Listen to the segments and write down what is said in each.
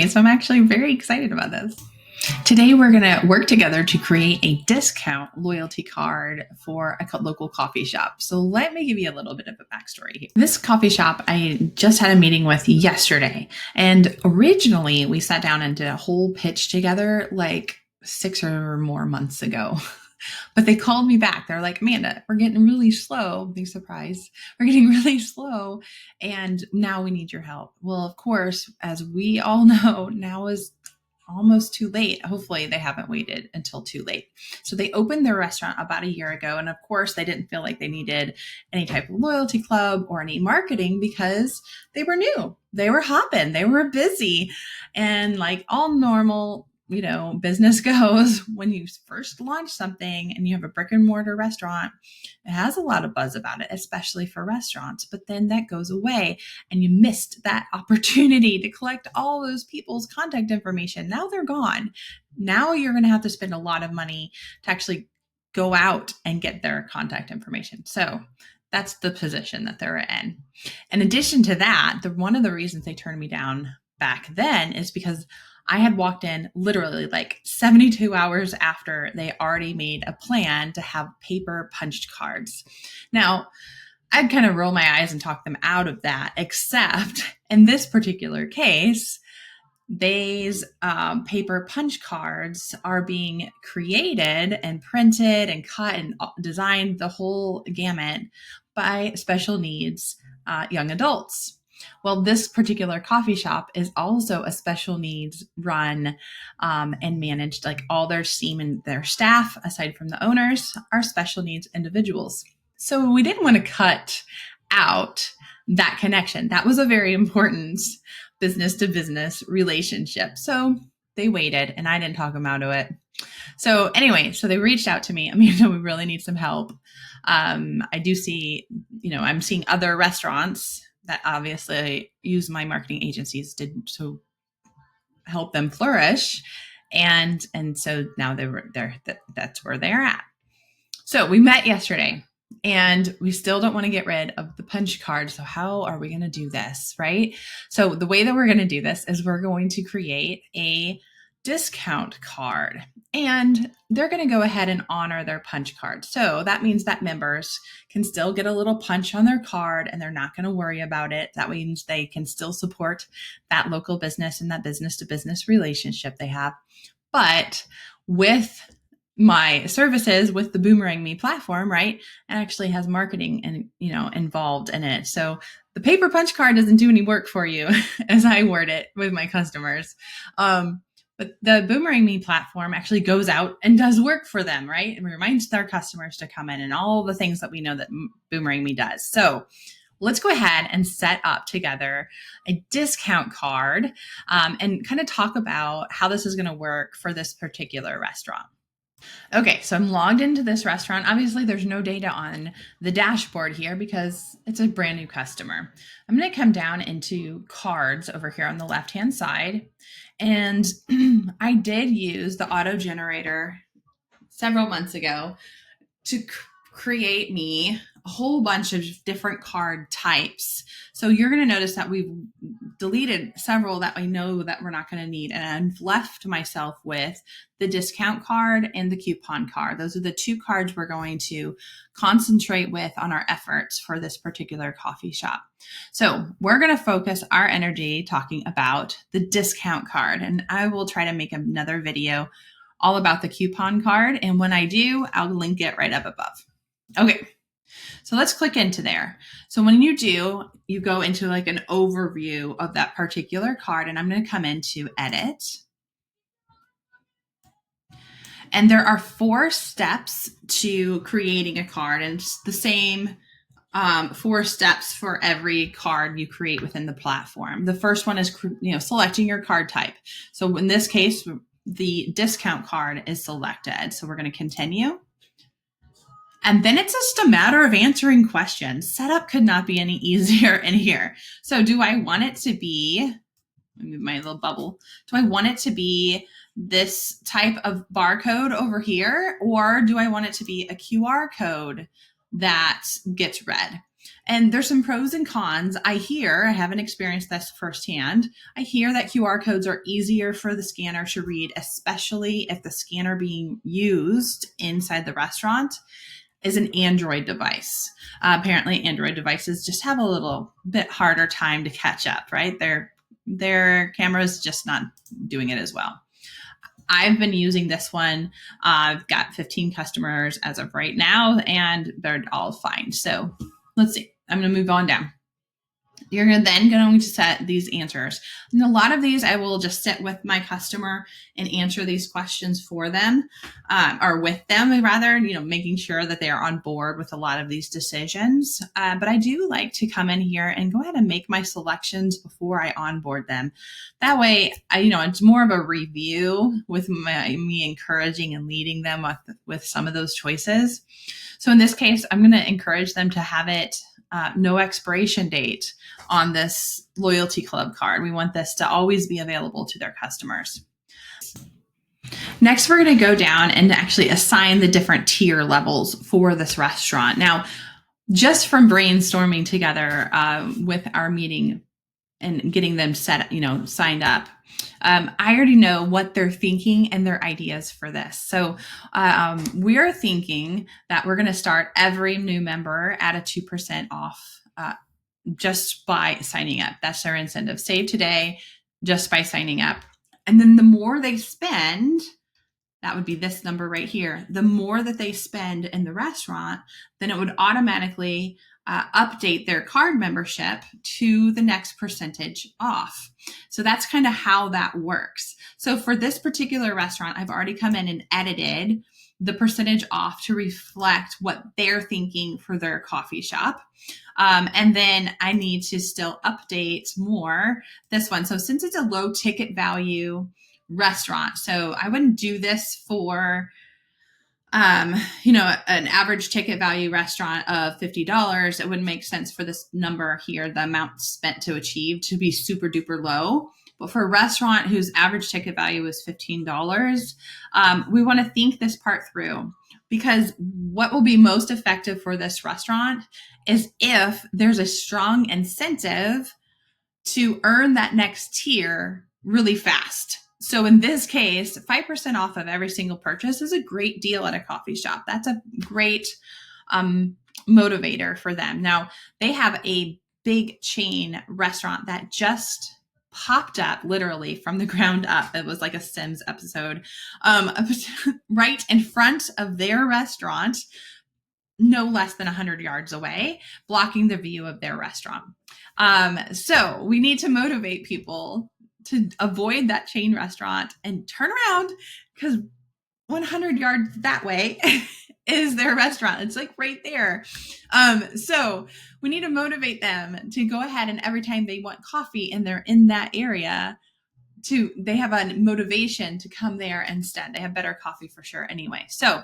family. So I'm actually very excited about this. Today, we're going to work together to create a discount loyalty card for a local coffee shop. So let me give you a little bit of a backstory here. This coffee shop I just had a meeting with yesterday. And originally, we sat down and did a whole pitch together like 6 or more months ago. But they called me back. They're like, Amanda, we're getting really slow. Big surprise. We're getting really slow. And now we need your help. Well, of course, as we all know, now is almost too late. Hopefully they haven't waited until too late. So they opened their restaurant about a year ago. And of course, they didn't feel like they needed any type of loyalty club or any marketing because they were new. They were hopping. They were busy. And like all normal, business goes, when you first launch something and you have a brick and mortar restaurant, it has a lot of buzz about it, especially for restaurants. But then that goes away and you missed that opportunity to collect all those people's contact information. Now they're gone. Now you're going to have to spend a lot of money to actually go out and get their contact information. So that's the position that they're in. In addition to that, one of the reasons they turned me down back then is because I had walked in literally like 72 hours after they already made a plan to have paper punched cards. Now, I'd kind of roll my eyes and talk them out of that, except in this particular case, these paper punch cards are being created and printed and cut and designed, the whole gamut, by special needs young adults. Well, this particular coffee shop is also a special needs run and managed. Like all their team and their staff, aside from the owners, are special needs individuals. So we didn't want to cut out that connection. That was a very important business to business relationship. So they waited and I didn't talk them out of it. So anyway, so they reached out to me. Amanda, we really need some help. I do see, I'm seeing other restaurants that obviously use my marketing agencies to help them flourish. And so now that's where they're at. So we met yesterday and we still don't want to get rid of the punch card. So how are we going to do this? Right. So the way that we're going to do this is we're going to create a discount card and they're going to go ahead and honor their punch card. So that means that members can still get a little punch on their card and they're not going to worry about it. That means they can still support that local business and that business to business relationship they have. But with my services with the BoomerangMe platform, right, it actually has marketing and, involved in it. So the paper punch card doesn't do any work for you as I word it with my customers. But the BoomerangMe platform actually goes out and does work for them, right? And reminds their customers to come in and all the things that we know that BoomerangMe does. So let's go ahead and set up together a discount card and kind of talk about how this is going to work for this particular restaurant. Okay, so I'm logged into this restaurant. Obviously, there's no data on the dashboard here because it's a brand new customer. I'm going to come down into cards over here on the left-hand side. And I did use the auto generator several months ago to create me a whole bunch of different card types. So you're going to notice that we've deleted several that I know that we're not going to need. And I've left myself with the discount card and the coupon card. Those are the two cards we're going to concentrate with on our efforts for this particular coffee shop. So we're going to focus our energy talking about the discount card. And I will try to make another video all about the coupon card. And when I do, I'll link it right up above. Okay. So let's click into there. So when you do, you go into like an overview of that particular card, and I'm going to come into edit. And there are 4 steps to creating a card, and it's the same 4 steps for every card you create within the platform. The first one is, selecting your card type. So in this case, the discount card is selected. So we're going to continue. And then it's just a matter of answering questions. Setup could not be any easier in here. So do I want it to be, let me move my little bubble. Do I want it to be this type of barcode over here? Or do I want it to be a QR code that gets read? And there's some pros and cons. I haven't experienced this firsthand. I hear that QR codes are easier for the scanner to read, especially if the scanner being used inside the restaurant is an Android device. Apparently, Android devices just have a little bit harder time to catch up, right? Their camera's just not doing it as well. I've been using this one. I've got 15 customers as of right now, and they're all fine. So let's see. I'm going to move on down. You're then going to set these answers. And a lot of these, I will just sit with my customer and answer these questions for them, or with them rather, making sure that they are on board with a lot of these decisions. But I do like to come in here and go ahead and make my selections before I onboard them. That way, it's more of a review with me encouraging and leading them with some of those choices. So in this case, I'm going to encourage them to have it no expiration date on this loyalty club card. We want this to always be available to their customers. Next, we're going to go down and actually assign the different tier levels for this restaurant. Now, just from brainstorming together with our meeting and getting them signed up, I already know what they're thinking and their ideas for this. So we're thinking that we're going to start every new member at a 2% off just by signing up. That's their incentive. Save today just by signing up. And then the more they spend, that would be this number right here. The more that they spend in the restaurant, then it would automatically update their card membership to the next percentage off. So that's kind of how that works. So for this particular restaurant, I've already come in and edited the percentage off to reflect what they're thinking for their coffee shop. And then I need to still update more this one. So since it's a low ticket value restaurant, so I wouldn't do this for an average ticket value restaurant of $50, it wouldn't make sense for this number here, the amount spent to achieve, to be super duper low. But for a restaurant whose average ticket value is $15, we want to think this part through, because what will be most effective for this restaurant is if there's a strong incentive to earn that next tier really fast. So in this case, 5% off of every single purchase is a great deal at a coffee shop. That's a great motivator for them. Now, they have a big chain restaurant that just popped up literally from the ground up. It was like a Sims episode, right in front of their restaurant, no less than 100 yards away, blocking the view of their restaurant. So we need to motivate people to avoid that chain restaurant and turn around, because 100 yards that way is their restaurant. It's like right there. So we need to motivate them to go ahead, and every time they want coffee and they're in that area, they have a motivation to come there instead. They have better coffee for sure anyway. So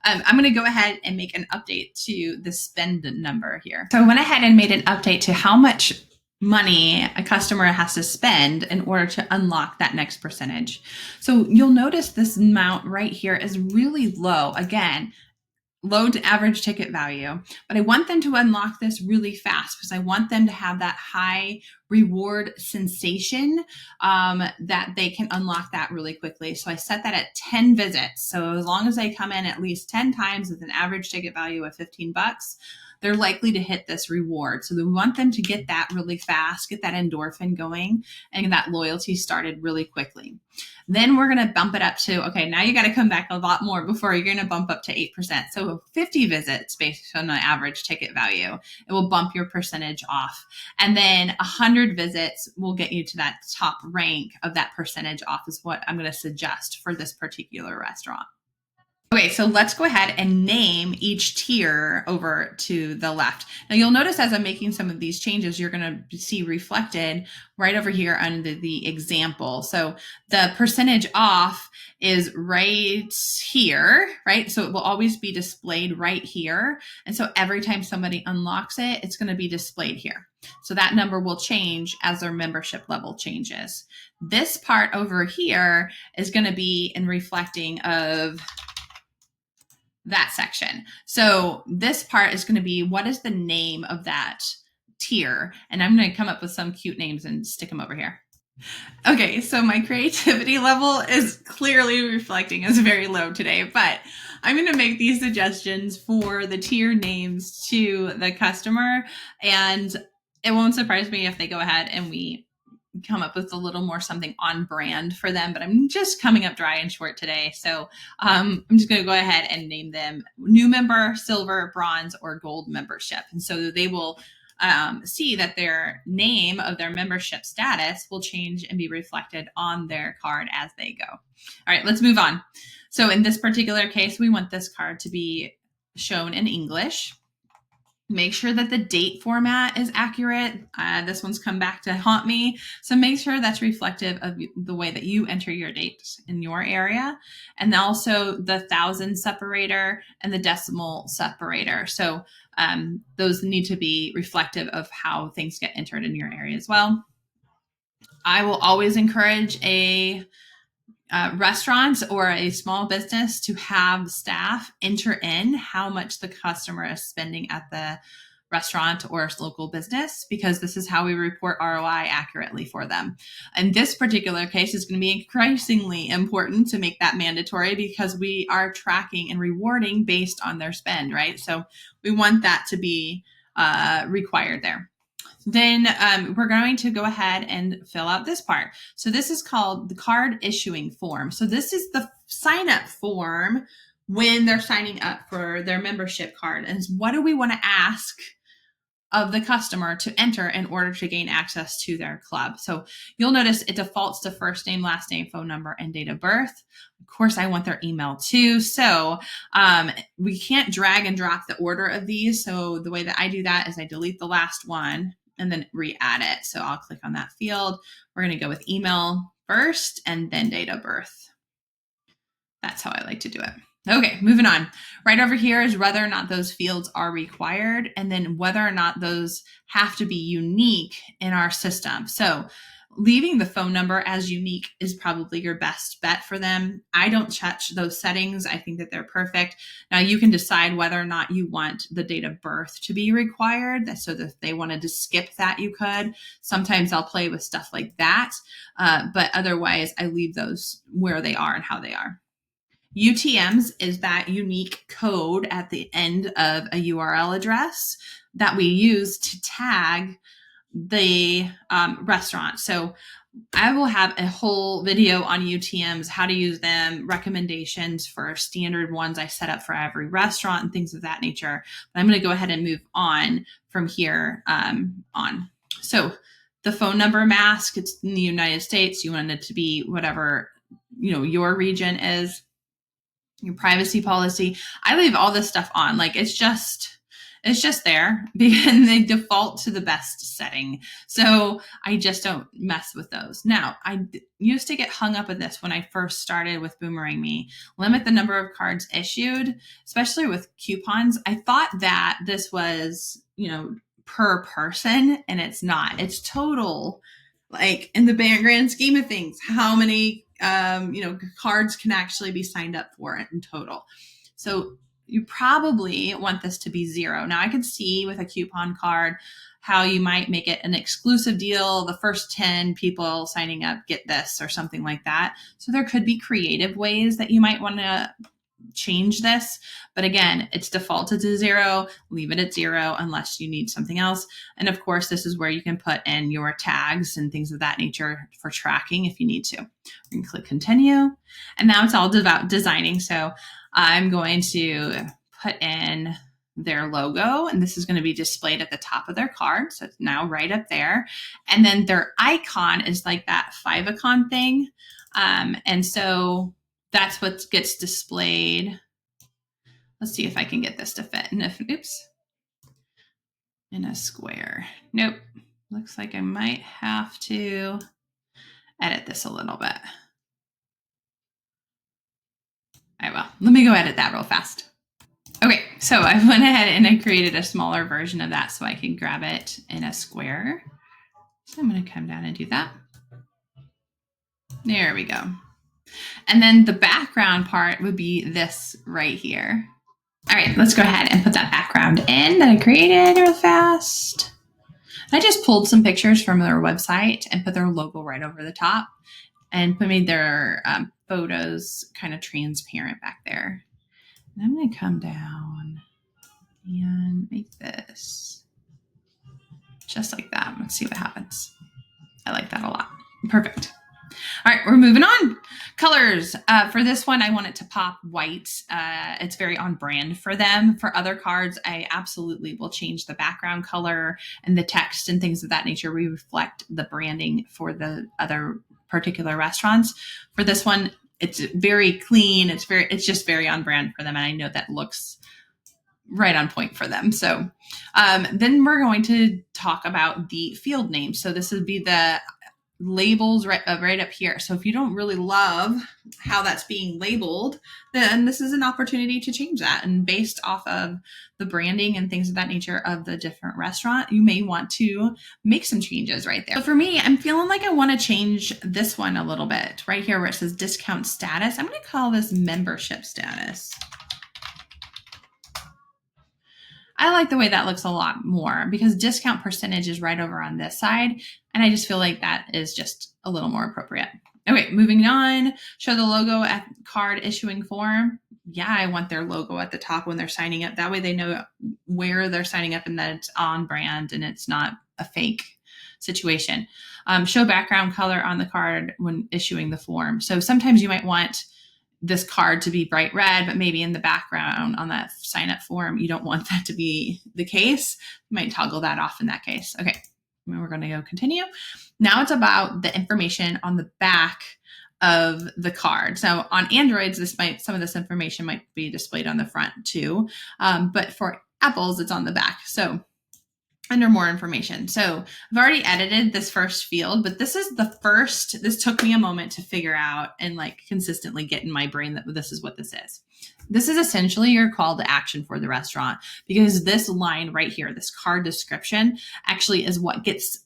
I'm going to go ahead and make an update to the spend number here. So I went ahead and made an update to how much money a customer has to spend in order to unlock that next percentage. So you'll notice this amount right here is really low. Again, low to average ticket value, but I want them to unlock this really fast because I want them to have that high reward sensation that they can unlock that really quickly. So I set that at 10 visits. So as long as they come in at least 10 times with an average ticket value of $15, they're likely to hit this reward. So we want them to get that really fast, get that endorphin going, and that loyalty started really quickly. Then we're going to bump it up to, okay, now you got to come back a lot more before you're going to bump up to 8%. So 50 visits based on the average ticket value, it will bump your percentage off. And then 100 visits will get you to that top rank of that percentage off, is what I'm going to suggest for this particular restaurant. Okay, so let's go ahead and name each tier over to the left. Now you'll notice as I'm making some of these changes, you're going to see reflected right over here under the example. So the percentage off is right here, right? So it will always be displayed right here. And so every time somebody unlocks it, it's going to be displayed here. So that number will change as their membership level changes. This part over here is going to be in reflecting of that section. So this part is going to be, what is the name of that tier? And I'm going to come up with some cute names and stick them over here. Okay, so my creativity level is clearly reflecting as very low today, but I'm going to make these suggestions for the tier names to the customer, and it won't surprise me if they go ahead and we come up with a little more something on brand for them, but I'm just coming up dry and short today. So I'm just going to go ahead and name them new member, silver, bronze, or gold membership. And so they will see that their name of their membership status will change and be reflected on their card as they go. All right, let's move on. So in this particular case, we want this card to be shown in English. Make sure that the date format is accurate. This one's come back to haunt me. So make sure that's reflective of the way that you enter your dates in your area. And also the thousand separator and the decimal separator. So those need to be reflective of how things get entered in your area as well. I will always encourage a restaurant or a small business to have staff enter in how much the customer is spending at the restaurant or local business, because this is how we report ROI accurately for them. In this particular case, it's going to be increasingly important to make that mandatory because we are tracking and rewarding based on their spend, right? So we want that to be required there. Then we're going to go ahead and fill out this part. So this is called the card issuing form. So this is the sign up form when they're signing up for their membership card. And what do we want to ask of the customer to enter in order to gain access to their club? So you'll notice it defaults to first name, last name, phone number, and date of birth. Of course, I want their email too. So we can't drag and drop the order of these. So the way that I do that is I delete the last one and then re-add it. So I'll click on that field. We're going to go with email first and then date of birth. That's how I like to do it. Okay, moving on. Right over here is whether or not those fields are required, and then whether or not those have to be unique in our system. So leaving the phone number as unique is probably your best bet for them. I don't touch those settings. I think that they're perfect. Now you can decide whether or not you want the date of birth to be required. So that if they wanted to skip that, you could. Sometimes I'll play with stuff like that. But otherwise, I leave those where they are and how they are. UTMs is that unique code at the end of a URL address that we use to tag the restaurant. So I will have a whole video on UTMs, how to use them, recommendations for standard ones I set up for every restaurant and things of that nature. But I'm going to go ahead and move on from here on. So the phone number mask, it's in the United States. You want it to be whatever, your region is. Your privacy policy. I leave all this stuff on. Like it's just there and they default to the best setting. So I just don't mess with those. Now, I used to get hung up with this when I first started with BoomerangMe. Limit the number of cards issued, especially with coupons. I thought that this was, per person, and it's not. It's total, like in the grand scheme of things, how many cards can actually be signed up for in total. So you probably want this to be 0. Now I can see with a coupon card how you might make it an exclusive deal. The first 10 people signing up get this or something like that. So there could be creative ways that you might want to change this. But again, it's defaulted to 0. Leave it at 0 unless you need something else. And of course, this is where you can put in your tags and things of that nature for tracking if you need to. You can click continue. And now it's all about designing. So I'm going to put in their logo, and this is going to be displayed at the top of their card. So it's now right up there. And then their icon is like that favicon thing. And so that's what gets displayed. Let's see if I can get this to fit in a square. Nope. Looks like I might have to edit this a little bit. All right, well, let me go edit that real fast. Okay, so I went ahead and I created a smaller version of that so I can grab it in a square. So I'm going to come down and do that. There we go. And then the background part would be this right here. All right, let's go ahead and put that background in that I created real fast. I just pulled some pictures from their website and put their logo right over the top and made their photos kind of transparent back there. And I'm going to come down and make this just like that. Let's see what happens. I like that a lot. Perfect. All right, we're moving on. Colors. For this one, I want it to pop white. It's very on brand for them. For other cards, I absolutely will change the background color and the text and things of that nature. We reflect the branding for the other particular restaurants. For this one, it's very clean. It's just very on brand for them. And I know that looks right on point for them. So then we're going to talk about the field name. So this would be the labels right up here. So if you don't really love how that's being labeled, then this is an opportunity to change that. And based off of the branding and things of that nature of the different restaurant, you may want to make some changes right there. So for me, I'm feeling like I want to change this one a little bit right here where it says discount status. I'm going to call this membership status. I like the way that looks a lot more because discount percentage is right over on this side. And I just feel like that is just a little more appropriate. Okay, moving on, show the logo at card issuing form. Yeah, I want their logo at the top when they're signing up. That way they know where they're signing up and that it's on brand and it's not a fake situation. Show background color on the card when issuing the form. So sometimes you might want this card to be bright red, but maybe in the background on that sign up form, you don't want that to be the case. You might toggle that off in that case. Okay, we're going to go continue. Now it's about the information on the back of the card. So on Androids, some of this information might be displayed on the front too. But for Apples, it's on the back. So under more information. So I've already edited this first field, but this took me a moment to figure out and like consistently get in my brain that this is what this is. This is essentially your call to action for the restaurant because this line right here, this card description actually is what gets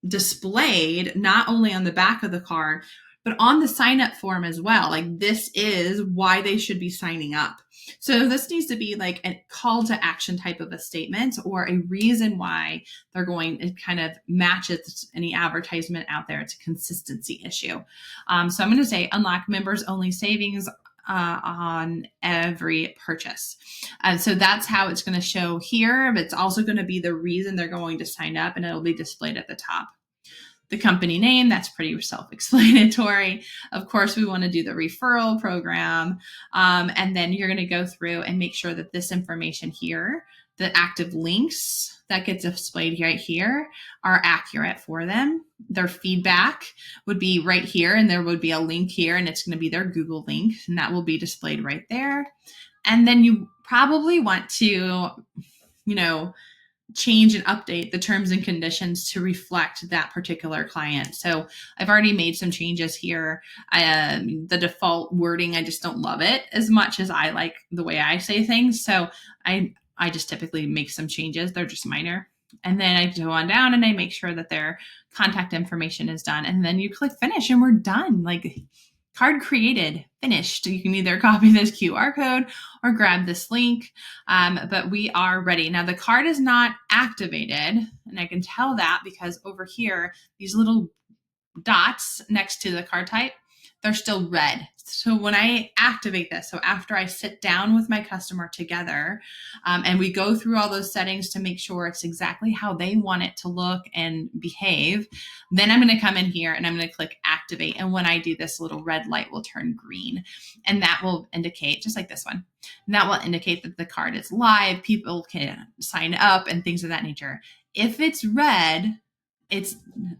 displayed not only on the back of the card, but on the sign up form as well. Like this is why they should be signing up. So this needs to be like a call to action type of a statement or a reason why they're going. It kind of matches any advertisement out there. It's a consistency issue. So I'm going to say unlock members only savings on every purchase. So that's how it's going to show here. But it's also going to be the reason they're going to sign up and it'll be displayed at the top. The company name, that's pretty self-explanatory. Of course, we want to do the referral program. And then you're going to go through and make sure that this information here, the active links that get displayed right here are accurate for them. Their feedback would be right here, and there would be a link here, and it's going to be their Google link, and that will be displayed right there. And then you probably want to, change and update the terms and conditions to reflect that particular client. So I've already made some changes here. The default wording, I just don't love it as much as I like the way I say things. So I just typically make some changes. They're just minor. And then I go on down and I make sure that their contact information is done. And then you click finish and we're done. Like card created, finished. You can either copy this QR code or grab this link, but we are ready. Now the card is not activated, and I can tell that because over here, these little dots next to the card type, they're still red. So when I activate this, so after I sit down with my customer together and we go through all those settings to make sure it's exactly how they want it to look and behave, then I'm going to come in here and I'm going to click activate. And when I do this, little red light will turn green. And that will indicate, just like this one, and that will indicate that the card is live. People can sign up and things of that nature. If it's red,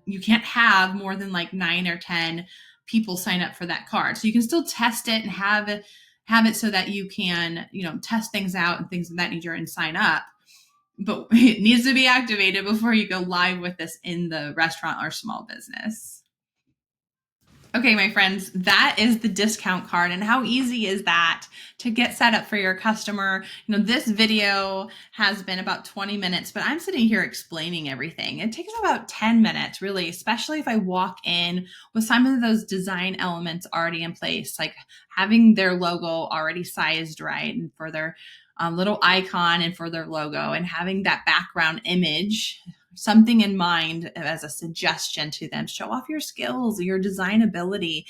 you can't have more than like 9 or 10 people sign up for that card. So you can still test it and have it so that you can, test things out and things of that nature and sign up. But it needs to be activated before you go live with this in the restaurant or small business. Okay, my friends, that is the discount card. And how easy is that to get set up for your customer? This video has been about 20 minutes, but I'm sitting here explaining everything. It takes about 10 minutes, really, especially if I walk in with some of those design elements already in place, like having their logo already sized right and for their little icon and for their logo, and having that background image, something in mind as a suggestion to them. Show off your skills, your design ability.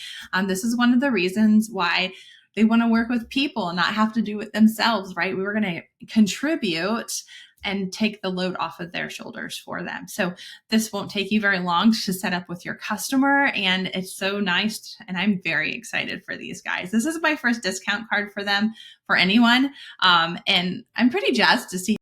This is one of the reasons why they want to work with people and not have to do it themselves, right? We were going to contribute and take the load off of their shoulders for them. So this won't take you very long to set up with your customer, and it's so nice. And I'm very excited for these guys. This is my first discount card for them, for anyone. And I'm pretty jazzed to see